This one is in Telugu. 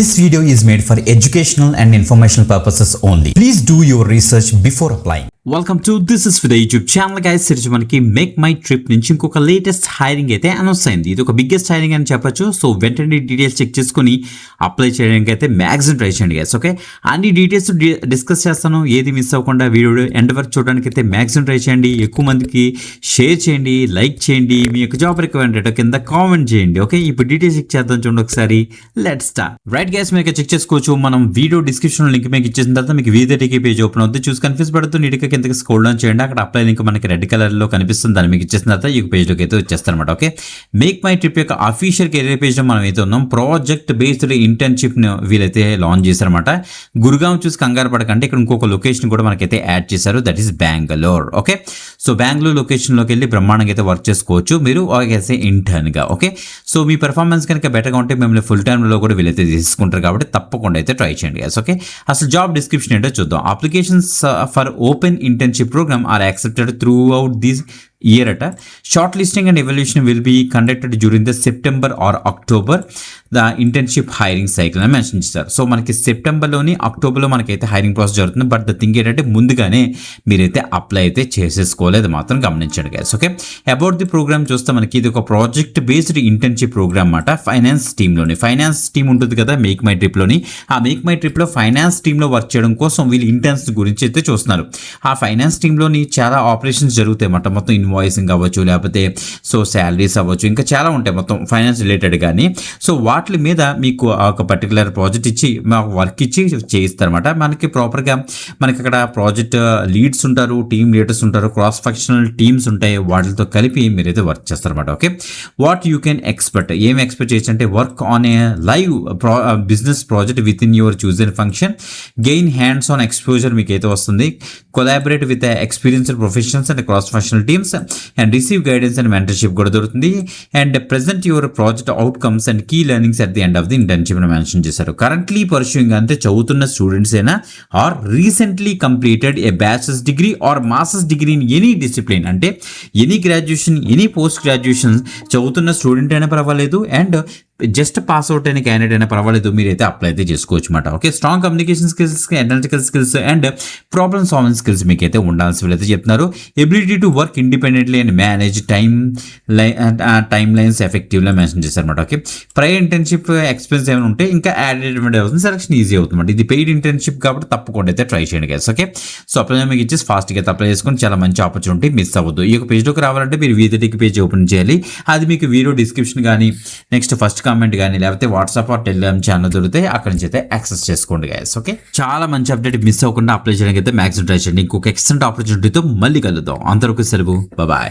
This video is made for educational and informational purposes only. Please do your research before applying. Welcome to this is for YouTube channel guys. Series మనకి మేక్ మై ట్రిప్ నుంచి ఇంకొక లేటెస్ట్ హైరింగ్ అయితే అనౌన్స్ అయింది. ఇది ఒక బిగ్గెస్ట్ హైరింగ్ అని చెప్పొచ్చు. సో వెంటనే డీటెయిల్స్ చెక్ చేసుకుని అప్లై చేయడానికి అయితే మ్యాక్సిమం ట్రై చేయండి గైస్. ఓకే, అన్ని డీటెయిల్స్ డిస్కస్ చేస్తాను. ఏది మిస్ అవ్వకుండా వీడియో ఎండ్ వరకు చూడడానికి అయితే మ్యాక్సిమం ట్రై చేయండి. ఎక్కువ మందికి షేర్ చేయండి, లైక్ చేయండి, మీ యొక్క జాబ్ రిక్వైర్మెంట్ కింద కామెంట్ చేయండి. ఓకే, ఇప్పుడు డీటెయిల్స్ చెక్ చేద్దాం. చూడండి ఒకసారి. Let's start. రైట్ గైస్, మీకు చెక్ చేసుకోవచ్చు. మనం వీడియో డిస్క్రిప్షన్ లింక్ మీకు ఇచ్చేసిన తర్వాత మీకు వీడియో పేజ్ ఓపెన్ అవుతుంది. చూసి కన్ఫ్యూజ్ పడుతూ నీట్గా కిందకి స్క్రోల్ డౌన్ చేయండి. అక్కడ అప్లై లింక్ మనకి రెడ్ కలర్ లో కనిపిస్తుంది. దాన్ని మీకు ఇచ్చేసిన తర్వాత ఈ పేజ్లోకి అయితే వచ్చేస్తారు అనమాట. ఓకే, మేక్ మై ట్రిప్ యొక్క అఫీషియల్ కెరీర్ పేజ్ లో మనం అయితే ఉన్నాం. ప్రాజెక్ట్ బేస్డ్ ఇంటర్న్షిప్ వీలైతే లాంచ్ చేశారనమాట. గురుగాం చూసి కంగారు పడకంటే ఇక్కడ ఇంకొక లొకేషన్ కూడా మనకైతే యాడ్ చేశారు. That is Bengaluru. Okay, so Bengaluru location లోకి వెళ్ళి బ్రహ్మాండంగా అయితే వర్క్ చేసుకోవచ్చు మీరు ఇంటర్న్ గా. ఓకే, సో మీ పెర్ఫార్మెన్స్ కనుక బెటర్గా ఉంటే మిమ్మల్ని ఫుల్ టైమ్ లో కూడా వీలైతే తీసుకుంటారు కాబట్టి తప్పకుండా అయితే ట్రై చేయండి. ఓకే, అసలు జాబ్ డిస్క్రిప్షన్ ఏంటో చూద్దాం. Applications for open internship program are accepted throughout this year at short listing and evaluation will be conducted during the September or October the internship hiring cycle అని మెన్షన్ చేస్తారు. సో మనకి సెప్టెంబర్లోని అక్టోబర్లో మనకైతే హైరింగ్ ప్రాసెస్ జరుగుతుంది. బట్ ద థింగ్ ఏంటంటే ముందుగానే మీరైతే అప్లై అయితే చేసేసుకోలేదు మాత్రం గమనించండి guys. Okay, about the program చూస్తే మనకి ఇది ఒక ప్రాజెక్ట్ బేస్డ్ ఇంటర్న్షిప్ ప్రోగ్రామ్ అన్నమాట. ఫైనాన్స్ టీంలోని ఫైనాన్స్ టీమ్ ఉంటుంది కదా మేక్ మై ట్రిప్లోని. ఆ మేక్ మై ట్రిప్లో ఫైనాన్స్ టీంలో వర్క్ చేయడం కోసం వీళ్ళు ఇంటర్న్స్ గురించి అయితే చూస్తున్నారు. ఆ ఫైనాన్స్ టీంలోని చాలా ఆపరేషన్స్ జరుగుతాయి అన్నమాట. మొత్తం ఇన్వాయిసింగ్ అవ్వచ్చు, లేకపోతే సో శాలరీస్ అవ్వచ్చు, ఇంకా చాలా ఉంటాయి మొత్తం ఫైనాన్స్ రిలేటెడ్ కానీ. సో వాటి మీద మీకు ఒక పర్టికులర్ ప్రాజెక్ట్ ఇచ్చి మాకు వర్క్ ఇచ్చి చేయిస్తారన్నమాట. మనకి ప్రాపర్గా మనకి అక్కడ ప్రాజెక్ట్ లీడ్స్ ఉంటారు, టీమ్ లీడర్స్ ఉంటారు, క్రాస్ ఫంక్షనల్ టీమ్స్ ఉంటాయి. వాటితో కలిపి మీరైతే వర్క్ చేస్తారన్నమాట. Okay, what you can expect, ఏం ఎక్స్పెక్ట్ చేయొచ్చు అంటే work on a live business project within your chosen function, gain hands on exposure మీకు అయితే వస్తుంది, collaborate with experienced professionals and cross functional teams and receive guidance and mentorship కూడా దొరుకుతుంది. And present your project outcomes and key learnings at the end of the internship mention చేశారు. కరెంట్లీ పర్సూయింగ్ అంటే చదువుతున్న స్టూడెంట్స్ అయినా or recently completed a bachelor's degree or master's degree in any discipline, అంటే any graduation any post graduation చదువుతున్న స్టూడెంట్ అయినా పర్వాలేదు అండ్ జస్ట్ పాస్ అవుట్ అయిన క్యాండిడేట్ అయినా పర్వాలేదు, మీరైతే అప్లై అయితే చేసుకోవచ్చు అనమాట. Okay, strong communication skills, analytical skills and problem solving skills మీకు అయితే ఉండాల్సి వీళ్ళైతే చెప్తున్నారు. Ability to work independently and manage time lines ఎఫెక్టివ్గా మెన్షన్ చేశారు అనమాట. ఓకే, ప్రయర్ ఇంటర్న్షిప్ ఎక్స్పీరియన్స్ ఏమైనా ఉంటే ఇంకా యాడెడ్ అవుతుంది, సెలక్షన్ ఈజీ అవుతుంది. ఇది పెయిడ్ ఇంటర్న్షిప్ కాబట్టి తప్పకుండా అయితే ట్రై చేయండి గైస్. ఓకే, సో అప్లై మీకు ఇచ్చేసి ఫాస్ట్గా అయితే అప్లై చేసుకొని చాలా మంచి ఆపర్చునిటీ మిస్ అవ్వద్దు. ఈ యొక్క పేజ్లోకి రావాలంటే మీరు వీడియోకి పేజ్ ఓపెన్ చేయాలి. అది మీకు వీడియో డిస్క్రిప్షన్ కానీ నెక్స్ట్ ఫస్ట్ కామెంట్ కానీ లేకపోతే వాట్సాప్ ఆర్ టెలిగ్రామ్ ఛానల్ దొరికితే అక్కడి నుంచి అయితే యాక్సెస్ చేసుకోండి గైస్. ఓకే, చాలా మంచి అప్డేట్ మిస్ అవ్వకుండా అప్లై చేయడానికి అయితే మ్యాక్సిమం ట్రై చేయండి. ఇంకొక ఎక్సలెంట్ ఆపర్చునిటీతో మళ్ళీ కలుద్దాం. అంతవరకు సెలవు, బాయ్.